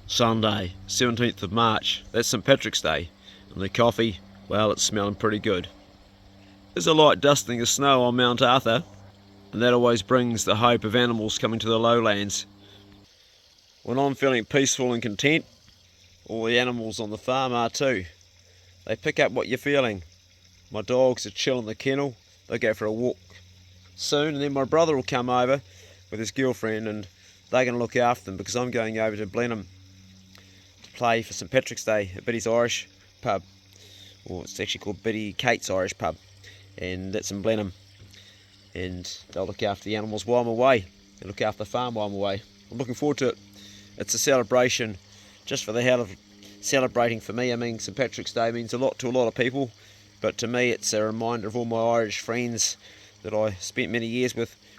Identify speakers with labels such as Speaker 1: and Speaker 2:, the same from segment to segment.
Speaker 1: Sunday, 17th of March, that's St Patrick's Day, and the coffee, well, it's smelling pretty good. There's a light dusting of snow on Mount Arthur, and that always brings the hope of animals coming to the lowlands. When I'm feeling peaceful and content, all the animals on the farm are too. They pick up what you're feeling. My dogs are chill in the kennel, they'll go for a walk soon, and then my brother will come over with his girlfriend and they're going to look after them because I'm going over to Blenheim to play for St Patrick's Day at Biddy's Irish pub, or it's actually called Biddy Kate's Irish pub, and that's in Blenheim, and they'll look after the animals while I'm away and look after the farm while I'm away. I'm looking forward to it. It's a celebration just for the hell of celebrating for me. I mean, St Patrick's Day means a lot to a lot of people, but to me it's a reminder of all my Irish friends that I spent many years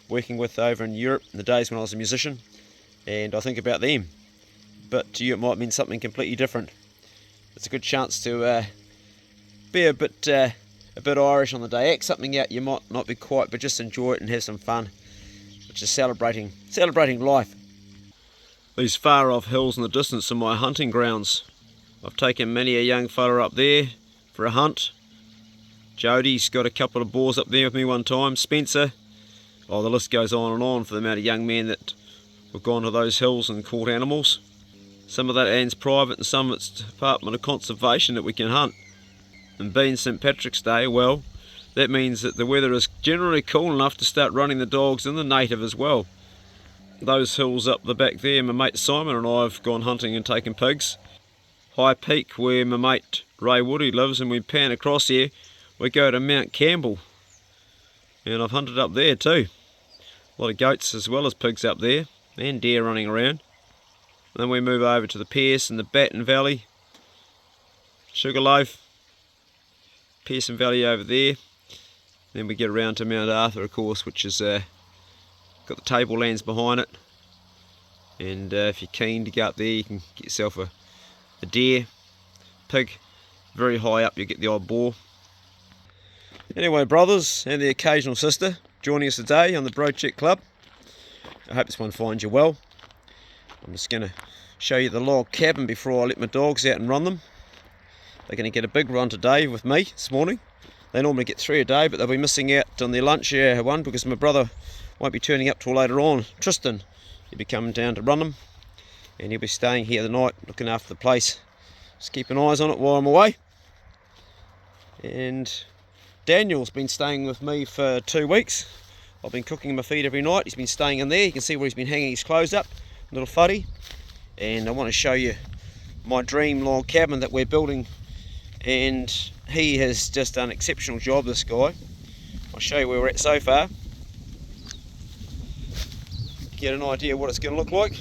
Speaker 1: working with over in Europe in the days when I was a musician, and I think about them. But to you it might mean something completely different. It's a good chance to be a bit Irish on the day, act something out you might not be quite, but just enjoy it and have some fun, which is celebrating life. These far off hills in the distance are my hunting grounds. I've taken many a young fella up there for a hunt. Jody's got a couple of boars up there with me one time, Spencer. Oh, the list goes on and on for the amount of young men that have gone to those hills and caught animals. Some of that land's private and some of it's Department of Conservation that we can hunt. And being St Patrick's Day, well, that means that the weather is generally cool enough to start running the dogs in the native as well. Those hills up the back there, my mate Simon and I have gone hunting and taken pigs. High Peak, where my mate Ray Woody lives, and we pan across here, we go to Mount Campbell, and I've hunted up there too. A lot of goats as well as pigs up there, and deer running around. And then we move over to the Pearce and the Batten Valley, Sugarloaf, Pearson Valley over there. Then we get around to Mount Arthur, of course, which is got the tablelands behind it, and if you're keen to go up there you can get yourself a deer, pig. Very high up you get the odd boar. Anyway, brothers and the occasional sister joining us today on the Broadcheck Club, I hope this one finds you well. I'm just going to show you the log cabin before I let my dogs out and run them. They're going to get a big run today with me this morning. They normally get 3 a day, but they'll be missing out on their lunch hour one because my brother won't be turning up till later on. Tristan, he'll be coming down to run them, and he'll be staying here the night looking after the place. Just keeping eyes on it while I'm away. And Daniel's been staying with me for 2 weeks. I've been cooking him a feed every night. He's been staying in there. You can see where he's been hanging his clothes up, little fuddy. And I want to show you my dream log cabin that we're building, and he has just done an exceptional job, this guy. I'll show you where we're at so far, get an idea what it's going to look like.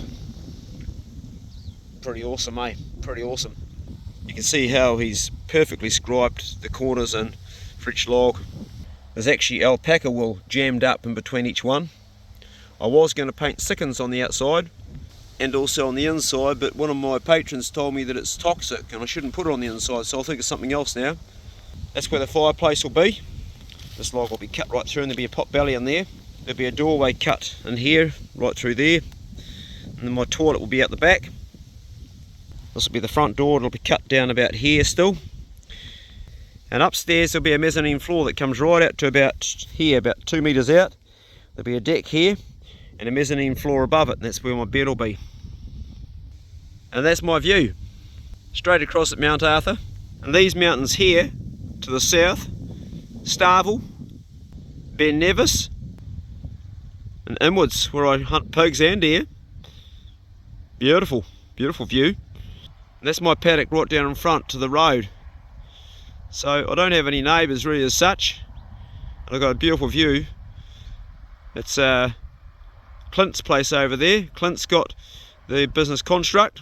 Speaker 1: Pretty awesome, eh? Pretty awesome. You can see how he's perfectly scribed the corners and for each log. There's actually alpaca wool jammed up in between each one. I was going to paint sickens on the outside and also on the inside, but one of my patrons told me that it's toxic and I shouldn't put it on the inside, so I'll think of something else now. That's where the fireplace will be. This log will be cut right through and there'll be a pot belly in there. There'll be a doorway cut in here, right through there, and then my toilet will be out the back. This will be the front door, it'll be cut down about here still. And upstairs there'll be a mezzanine floor that comes right out to about here, about 2 metres out. There'll be a deck here and a mezzanine floor above it, and that's where my bed will be. And that's my view, straight across at Mount Arthur. And these mountains here to the south, Starville, Ben Nevis, and inwards where I hunt pigs and deer. Beautiful, beautiful view. And that's my paddock right down in front to the road. So I don't have any neighbours really as such. And I've got a beautiful view. It's Clint's place over there. Clint's got the business construct.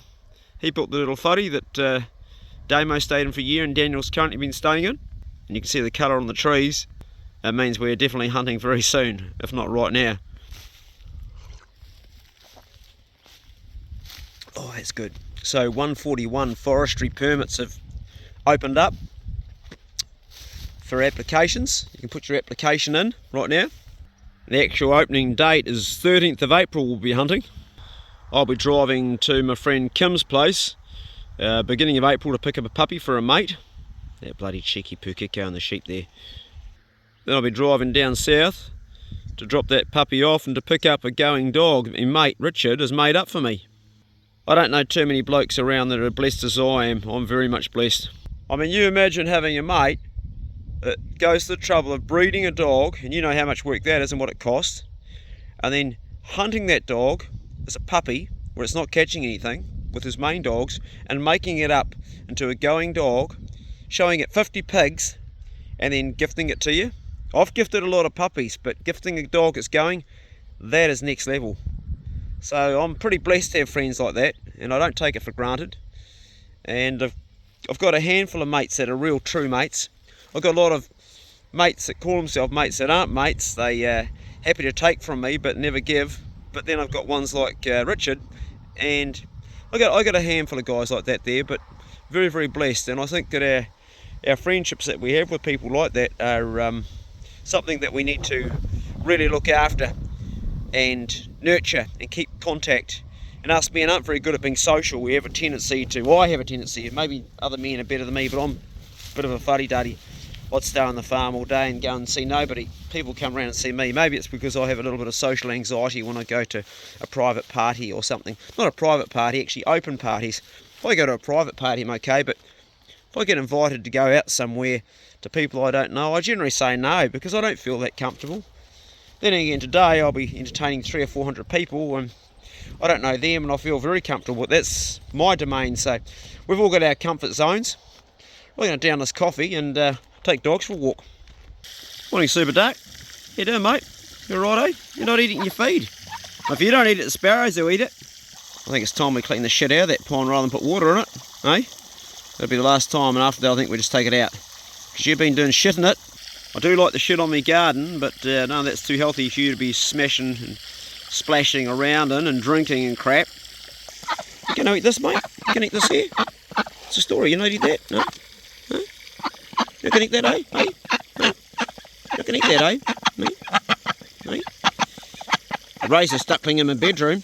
Speaker 1: He built the little fuddy that Damo stayed in for a year and Daniel's currently been staying in. And you can see the colour on the trees. That means we're definitely hunting very soon, if not right now. Oh, that's good. So 141 forestry permits have opened up for applications. You can put your application in right now. The actual opening date is 13th of April we'll be hunting. I'll be driving to my friend Kim's place beginning of April to pick up a puppy for a mate. That bloody cheeky pukeko and the sheep there. Then I'll be driving down south to drop that puppy off and to pick up a going dog my mate Richard has made up for me. I don't know too many blokes around that are blessed as I am. I'm very much blessed. I mean, you imagine having a mate that goes to the trouble of breeding a dog, and you know how much work that is and what it costs, and then hunting that dog as a puppy where it's not catching anything with his main dogs and making it up into a going dog, showing it 50 pigs and then gifting it to you. I've gifted a lot of puppies, but gifting a dog that's going, that is next level. So I'm pretty blessed to have friends like that, and I don't take it for granted. And I've got a handful of mates that are real true mates. I've got a lot of mates that call themselves mates that aren't mates. They happy to take from me but never give. But then I've got ones like Richard, and I got a handful of guys like that there, but very, very blessed. And I think that our friendships that we have with people like that are something that we need to really look after and nurture and keep contact. And us men aren't very good at being social. We have a tendency to, well, I have a tendency, maybe other men are better than me, but I'm a bit of a fuddy-duddy. I'd stay on the farm all day and go and see nobody. People come around and see me. Maybe it's because I have a little bit of social anxiety when I go to a private party or something. Not a private party, actually open parties. If I go to a private party, I'm okay, but if I get invited to go out somewhere to people I don't know, I generally say no because I don't feel that comfortable. Then again, today I'll be entertaining 300 or 400 people and I don't know them and I feel very comfortable. That's my domain. So we've all got our comfort zones. We're going to down this coffee and take dogs for a walk. Morning, Super Duck. How you doing, mate? You alright, eh? You're not eating your feed. If you don't eat it, the sparrows will eat it. I think it's time we clean the shit out of that pond rather than put water in it, eh? That'll be the last time, and after that I think we just take it out. Because you've been doing shit in it. I do like the shit on my garden, but no, that's too healthy for you to be smashing and splashing around in and drinking and crap. You can eat this, mate? You can eat this here? It's a story, you not eat that? No? No? You can eat that, eh? Eh? No? You can eat that, eh? No? No? I raised a duckling in my bedroom,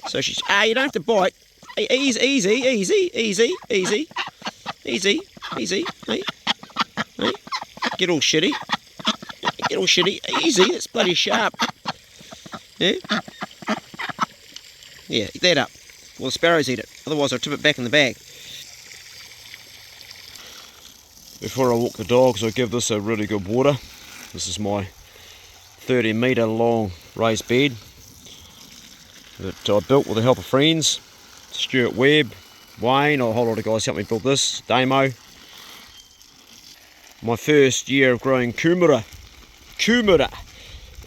Speaker 1: so she's, you don't have to bite. Easy, easy, easy, easy, easy, easy, easy, eh? Eh? Get all shitty. Get all shitty. Easy, it's bloody sharp. Yeah? Yeah, eat that up. Well, the sparrows eat it. Otherwise I'll tip it back in the bag. Before I walk the dogs, I'll give this a really good water. This is my 30 metre long raised bed that I built with the help of friends. Stuart Webb, Wayne, a whole lot of guys helped me build this. Damo. My first year of growing kumara.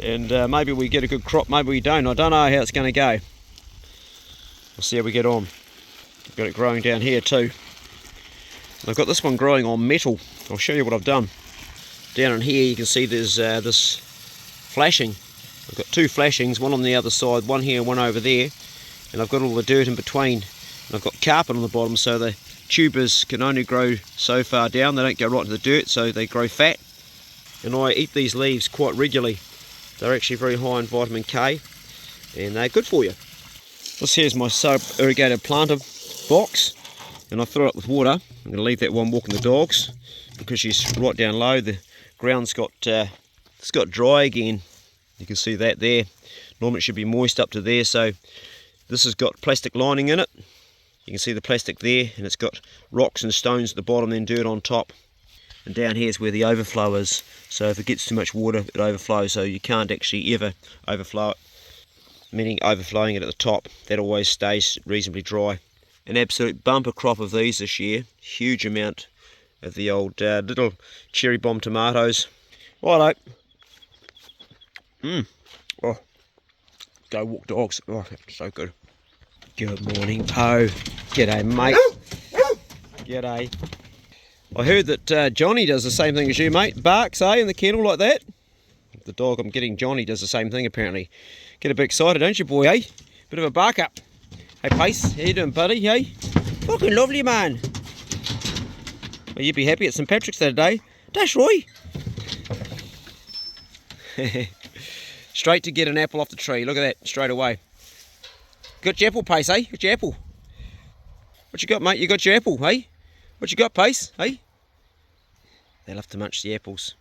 Speaker 1: And maybe we get a good crop, maybe we don't. I don't know how it's going to go. We'll see how we get on. I've got it growing down here too. And I've got this one growing on metal. I'll show you what I've done. Down in here you can see there's this flashing. I've got two flashings, one on the other side, one here, one over there. And I've got all the dirt in between. And I've got carpet on the bottom, so the tubers can only grow so far down. They don't go right to the dirt, so they grow fat. And I eat these leaves quite regularly. They're actually very high in vitamin K, and they're good for you. This here's my sub-irrigated planter box, and I fill it up with water. I'm going to leave that one walking the dogs, because she's right down low. The ground's got dry again. You can see that there. Normally it should be moist up to there, so this has got plastic lining in it. You can see the plastic there, and it's got rocks and stones at the bottom, then dirt on top. And down here is where the overflow is. So if it gets too much water, it overflows, so you can't actually ever overflow it. Meaning overflowing it at the top. That always stays reasonably dry. An absolute bumper crop of these this year. Huge amount of the old little cherry bomb tomatoes. Righto. Oh, go walk dogs. Oh, that's so good. Good morning, Poe. G'day, mate. G'day. I heard that Johnny does the same thing as you, mate. Barks, in the kennel like that. The dog I'm getting, Johnny, does the same thing apparently. Get a bit excited, don't you, boy, eh? Bit of a bark up. Hey, Pace, how you doing, buddy, hey? Fucking lovely, man. Well, you'd be happy at St. Patrick's Day today. Dash, Roy. Straight to get an apple off the tree. Look at that, straight away. Got your apple, Pace, eh? Got your apple. What you got, mate? You got your apple, eh? What you got, Pace, eh? They love to munch the apples.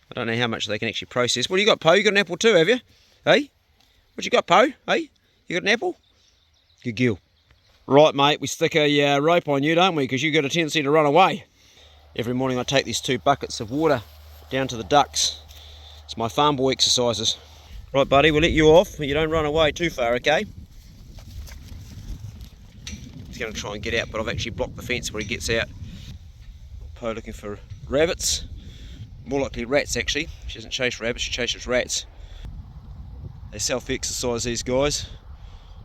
Speaker 1: I don't know how much they can actually process. What do you got, Po? You got an apple too, have you? Hey? What you got, Po? Hey? You got an apple? Good girl. Right, mate, we stick a rope on you, don't we? Because you got a tendency to run away. Every morning I take these 2 buckets of water down to the ducks. It's my farm boy exercises. Right, buddy, we'll let you off. You don't run away too far, okay? He's going to try and get out, but I've actually blocked the fence where he gets out. Po looking for rabbits. More likely rats, actually. She doesn't chase rabbits, she chases rats. They self-exercise, these guys.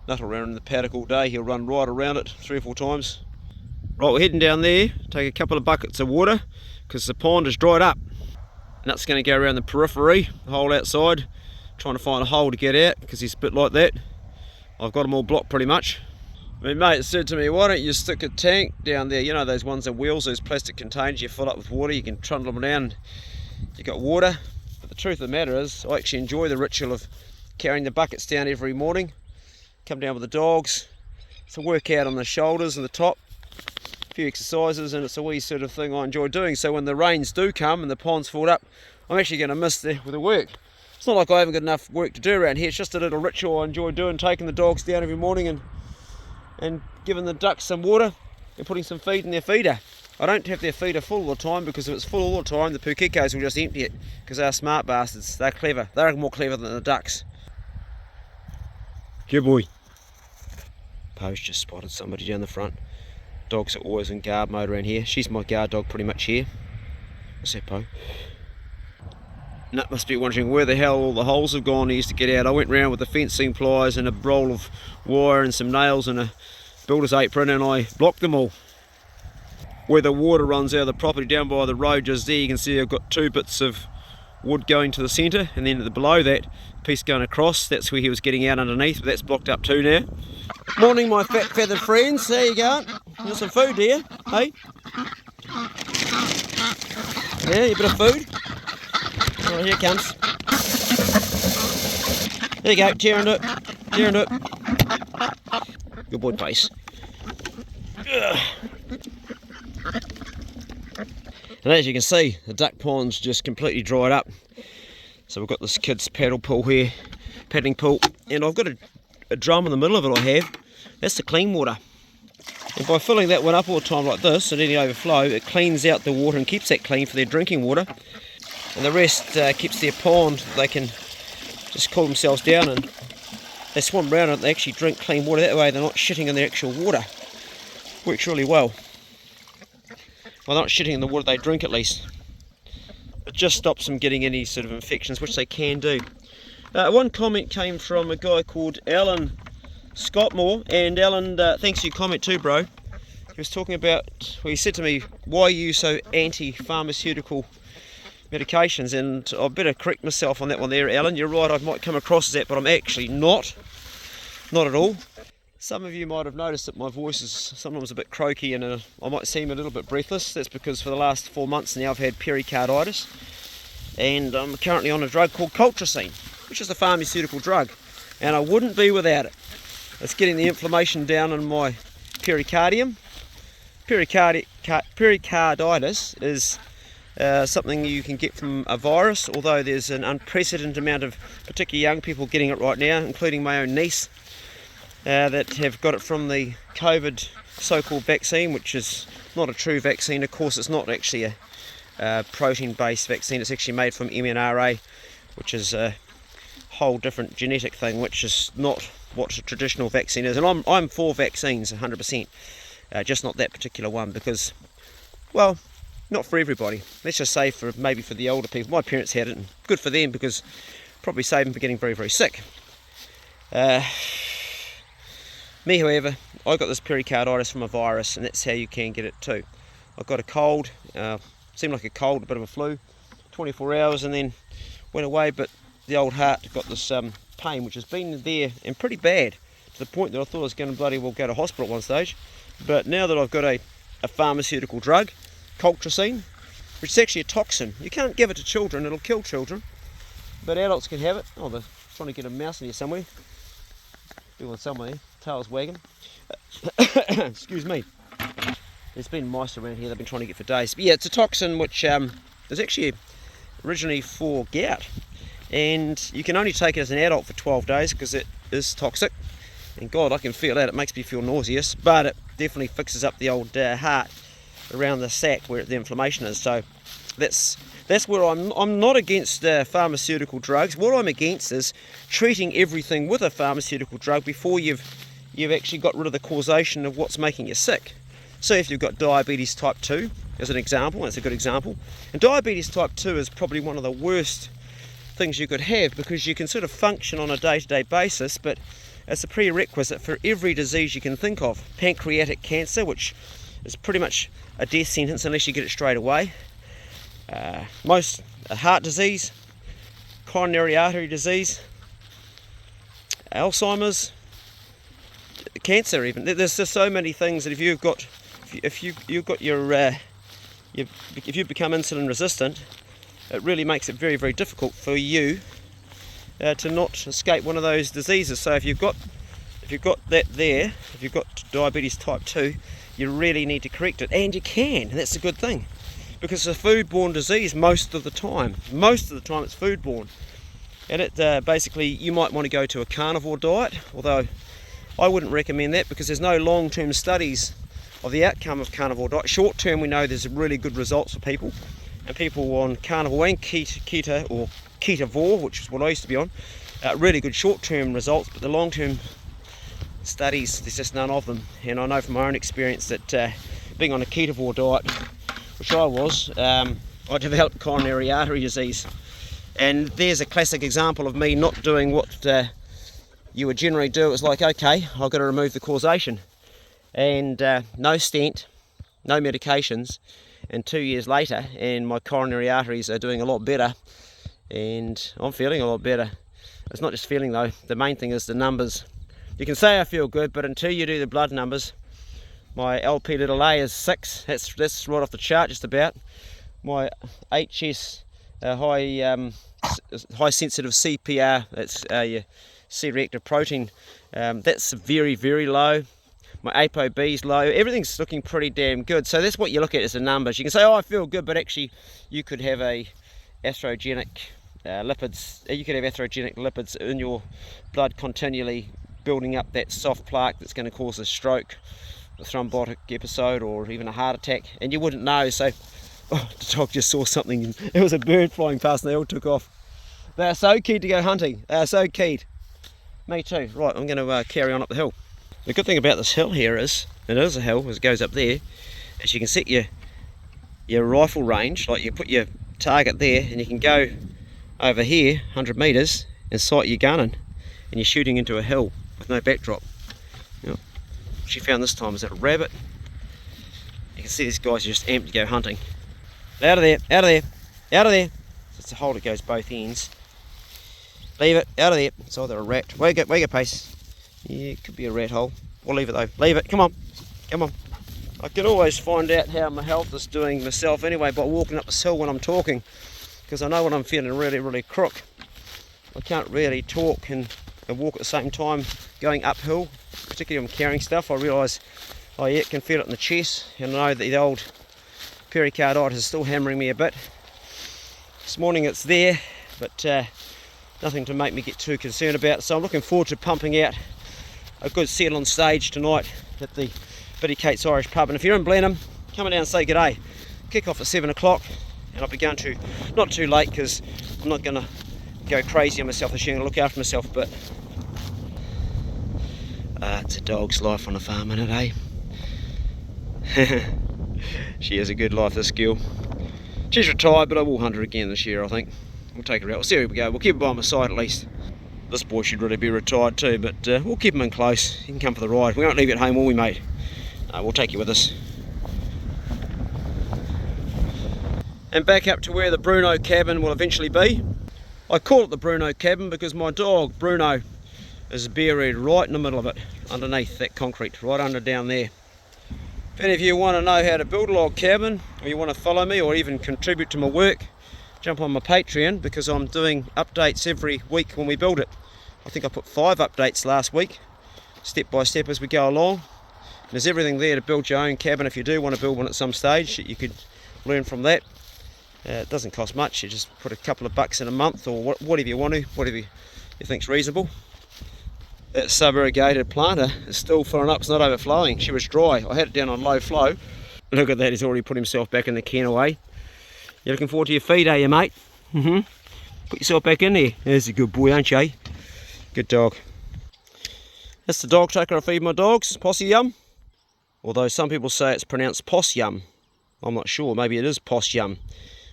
Speaker 1: Nuttle around in the paddock all day. He'll run right around it 3 or 4 times. Right, we're heading down there. Take a couple of buckets of water because the pond is dried up. Nut's going to go around the periphery, the hole outside, trying to find a hole to get out because he's a bit like that. I've got them all blocked pretty much. My mate said to me, why don't you stick a tank down there, you know those ones that wheels, those plastic containers you fill up with water, you can trundle them down, you got water. But the truth of the matter is, I actually enjoy the ritual of carrying the buckets down every morning, come down with the dogs, it's a workout on the shoulders and the top, a few exercises, and it's a wee sort of thing I enjoy doing. So when the rains do come and the pond's filled up, I'm actually going to miss the work. It's not like I haven't got enough work to do around here, it's just a little ritual I enjoy doing, taking the dogs down every morning and giving the ducks some water and putting some feed in their feeder. I don't have their feeder full all the time because if it's full all the time the pukekos will just empty it because they're smart bastards, they're clever, they're more clever than the ducks. Good boy. Po's just spotted somebody down the front. Dogs are always in guard mode around here. She's my guard dog pretty much here. What's that, Po? Nut must be wondering where the hell all the holes have gone he used to get out. I went round with the fencing pliers and a roll of wire and some nails and a builder's apron and I blocked them all. Where the water runs out of the property down by the road just there, you can see I've got 2 bits of wood going to the centre and then below that piece going across, that's where he was getting out underneath, but that's blocked up too now. Morning my fat feathered friends, how you going? You got some food here, hey? Yeah, a bit of food? Alright, here it comes. There you go, tearing it, tearing it. Good boy, Pace. And as you can see, the duck pond's just completely dried up. So we've got this kid's paddling pool here, and I've got a drum in the middle of it I have. That's the clean water. And by filling that one up all the time like this, and any overflow, it cleans out the water and keeps that clean for their drinking water. And the rest keeps their pond, they can just cool themselves down and they swim around and they actually drink clean water. That way they're not shitting in their actual water. Works really well. Well, they're not shitting in the water they drink at least. It just stops them getting any sort of infections, which they can do. One comment came from a guy called Alan Scottmore, and Alan, thanks for your comment too, bro. He was talking about, well, he said to me, why are you so anti-pharmaceutical medications? And I better correct myself on that one there, Alan. You're right, I might come across as that, but I'm actually not at all. Some of you might have noticed that my voice is sometimes a bit croaky and I might seem a little bit breathless. That's because for the last 4 months now I've had pericarditis, and I'm currently on a drug called colchicine, which is a pharmaceutical drug, and I wouldn't be without it. It's getting the inflammation down in my pericardium. Pericarditis is something you can get from a virus, although there's an unprecedented amount of particularly young people getting it right now, including my own niece, that have got it from the COVID so-called vaccine, which is not a true vaccine. Of course, it's not actually a protein-based vaccine. It's actually made from mRNA, which is a whole different genetic thing, which is not what a traditional vaccine is. And I'm for vaccines 100%, just not that particular one, because, well, not for everybody. Let's just say maybe for the older people. My parents had it, and good for them, because probably saved them from getting very, very sick. Me, however, I got this pericarditis from a virus, and that's how you can get it too. I got a cold, seemed like a cold, a bit of a flu, 24 hours, and then went away, but the old heart got this pain, which has been there and pretty bad, to the point that I thought I was going to bloody well go to hospital at one stage. But now that I've got a pharmaceutical drug, colchicine, which is actually a toxin. You can't give it to children, it'll kill children, but adults can have it. Oh, they're trying to get a mouse in here somewhere. Be one somewhere. tail's wagging. Excuse me. There's been mice around here they've been trying to get for days. But yeah, it's a toxin which is actually originally for gout. And you can only take it as an adult for 12 days because it is toxic. And God, I can feel that. It makes me feel nauseous. But it definitely fixes up the old heart around the sac where the inflammation is. So that's where I'm not against pharmaceutical drugs. What I'm against is treating everything with a pharmaceutical drug before you've actually got rid of the causation of what's making you sick. So if you've got diabetes type 2 as an example, that's a good example, and diabetes type 2 is probably one of the worst things you could have because you can sort of function on a day-to-day basis, but it's a prerequisite for every disease you can think of. Pancreatic cancer, which is pretty much a death sentence unless you get it straight away. Most heart disease, coronary artery disease, Alzheimer's, cancer even. There's just so many things that if you become insulin resistant, it really makes it very, very difficult for you to not escape one of those diseases. So if you've got that there, if you've got diabetes type 2, you really need to correct it, and you can, and that's a good thing. Because it's a foodborne disease most of the time. Most of the time it's foodborne. And it basically, you might want to go to a carnivore diet, although I wouldn't recommend that because there's no long-term studies of the outcome of carnivore diet. Short-term, we know there's really good results for people. And people on carnivore and keto or ketovore, which is what I used to be on, really good short-term results, but the long-term studies, there's just none of them. And I know from my own experience that being on a ketovore diet, which I was, I developed coronary artery disease. And there's a classic example of me not doing what you would generally do. It was like, okay, I've got to remove the causation. And no stent, no medications, and 2 years later, and my coronary arteries are doing a lot better, and I'm feeling a lot better. It's not just feeling though, the main thing is the numbers. You can say I feel good, but until you do the blood numbers, my LP little a is 6, that's right off the chart just about. My HS, high sensitive CPR, that's your C-reactive protein, that's very, very low. My ApoB is low. Everything's looking pretty damn good. So that's what you look at is the numbers. You can say, oh, I feel good, but actually you could have a atherogenic lipids. You could have atherogenic lipids in your blood continually building up that soft plaque that's going to cause a stroke, a thrombotic episode, or even a heart attack, and you wouldn't know. So oh, the dog just saw something. It was a bird flying past and they all took off. They are so keen to go hunting. They are so keen. Me too. Right, I'm going to carry on up the hill. The good thing about this hill here is, it is a hill as it goes up there, is you can set your rifle range, like you put your target there and you can go over here 100 metres and sight your gun in, and you're shooting into a hill with no backdrop. You know, what she found this time is that a rabbit. You can see these guys are just amped to go hunting. Out of there, out of there, out of there. So it's a hole that goes both ends. Leave it, out of there. It's either a rat. Where you go, Pace? Yeah, it could be a rat hole. We'll leave it though. Leave it. Come on. Come on. I can always find out how my health is doing myself anyway by walking up this hill when I'm talking, because I know when I'm feeling really, really crook. I can't really talk and walk at the same time going uphill, particularly when I'm carrying stuff. I realise, oh yeah, can feel it in the chest, and I know that the old pericarditis is still hammering me a bit. This morning it's there, but nothing to make me get too concerned about. So I'm looking forward to pumping out a good set on stage tonight at the Biddy Kate's Irish Pub. And if you're in Blenheim, come down and say g'day. Kick off at 7 o'clock, and I'll be going to, not too late because I'm not going to go crazy on myself this year. I'm going to look after myself, but it's a dog's life on a farm, isn't it, eh? She has a good life, this girl. She's retired, but I will hunt her again this year, I think. We'll take her out. We'll see how we go. We'll keep her by my side at least. This boy should really be retired too, but we'll keep him in close. He can come for the ride. We won't leave you at home, will we, mate? We'll take you with us. And back up to where the Bruno cabin will eventually be. I call it the Bruno cabin because my dog, Bruno, is buried right in the middle of it, underneath that concrete, right under down there. If any of you want to know how to build a log cabin, or you want to follow me, or even contribute to my work, jump on my Patreon, because I'm doing updates every week when we build it. I think I put 5 updates last week, step by step as we go along. There's everything there to build your own cabin if you do want to build one at some stage. You could learn from that. It doesn't cost much. You just put a couple of bucks in a month, or whatever you want to, whatever you think's reasonable. That sub-irrigated planter is still filling up. It's not overflowing. She was dry. I had it down on low flow. Look at that. He's already put himself back in the can away. You're looking forward to your feed, are you, mate? Put yourself back in there. There's a good boy, aren't you? Good dog. That's the dog taker I feed my dogs. Possy Yum. Although some people say it's pronounced Poss Yum. I'm not sure. Maybe it is Poss Yum.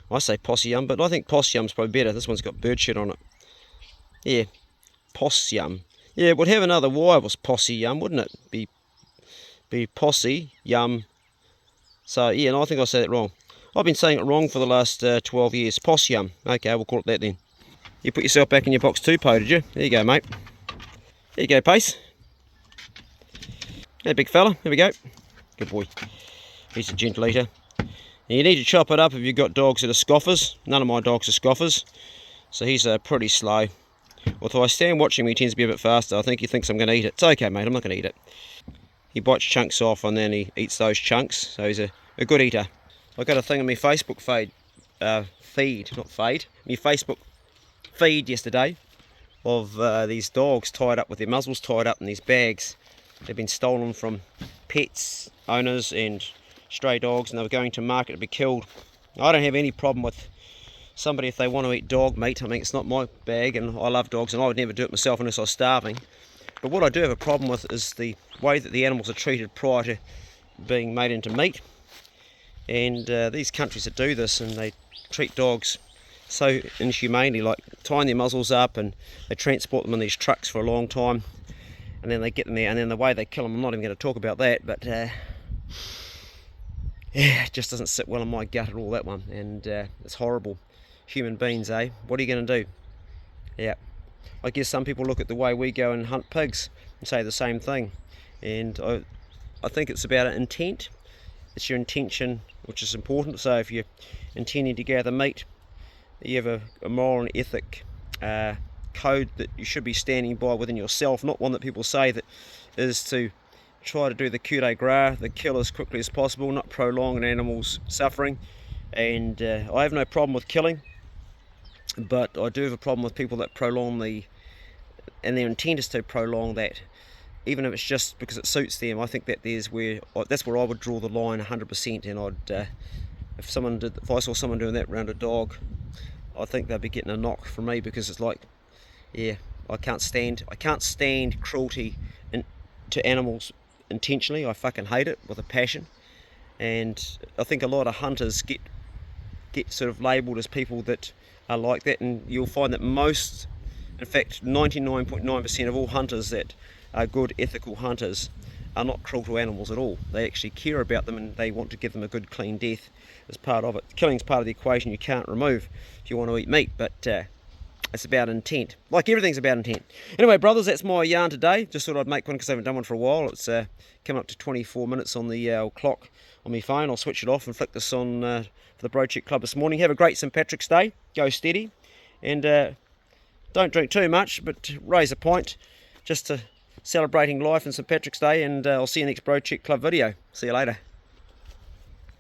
Speaker 1: I say Possy Yum, but I think Poss Yum's probably better. This one's got bird shit on it. Yeah, Poss Yum. Yeah, it would have another Y if it was Possy Yum, wouldn't it? Be Possy Yum. So, yeah, no, I think I said it wrong. I've been saying it wrong for the last 12 years. Poss Yum. Okay, we'll call it that then. You put yourself back in your box too, Po, did you? There you go, mate. There you go, Pace. Hey, big fella. There we go. Good boy. He's a gentle eater. You need to chop it up if you've got dogs that are scoffers. None of my dogs are scoffers. So he's pretty slow. Although I stand watching him, he tends to be a bit faster. I think he thinks I'm going to eat it. It's okay, mate. I'm not going to eat it. He bites chunks off and then he eats those chunks. So he's a good eater. I got a thing on my Facebook feed. My Facebook feed yesterday of these dogs tied up with their muzzles tied up in these bags. They've been stolen from pets, owners and stray dogs, and they were going to market to be killed. I don't have any problem with somebody if they want to eat dog meat. I mean, it's not my bag, and I love dogs, and I would never do it myself unless I was starving. But what I do have a problem with is the way that the animals are treated prior to being made into meat. And these countries that do this, and they treat dogs so inhumanely, like tying their muzzles up, and they transport them in these trucks for a long time, and then they get them there, and then the way they kill them, I'm not even going to talk about that, but yeah, it just doesn't sit well in my gut at all, that one. And it's horrible. Human beings, eh? What are you going to do? Yeah. I guess some people look at the way we go and hunt pigs and say the same thing. And I think it's about intent. It's your intention which is important. So if you're intending to gather meat, you have a moral and ethic code that you should be standing by within yourself, not one that people say that is to try to do the coup de grace, the kill as quickly as possible, not prolong an animal's suffering. And I have no problem with killing, but I do have a problem with people that prolong and their intent is to prolong that, even if it's just because it suits them. I think that that's where I would draw the line 100%. And I'd if I saw someone doing that around a dog, I think they'd be getting a knock from me, because it's like, yeah, I can't stand cruelty to animals intentionally. I fucking hate it with a passion. And I think a lot of hunters get sort of labelled as people that are like that, and you'll find that in fact 99.9% of all hunters that are good ethical hunters are not cruel to animals at all. They actually care about them, and they want to give them a good clean death as part of it. Killing's part of the equation you can't remove if you want to eat meat, but it's about intent. Like everything's about intent. Anyway, brothers, that's my yarn today. Just thought I'd make one because I haven't done one for a while. It's coming up to 24 minutes on the clock on my phone. I'll switch it off and flick this on for the Bro Check Club this morning. Have a great St. Patrick's Day. Go steady. And don't drink too much, but raise a pint just to celebrating life and St. Patrick's Day. And I'll see you next Bro Check Club video. See you later.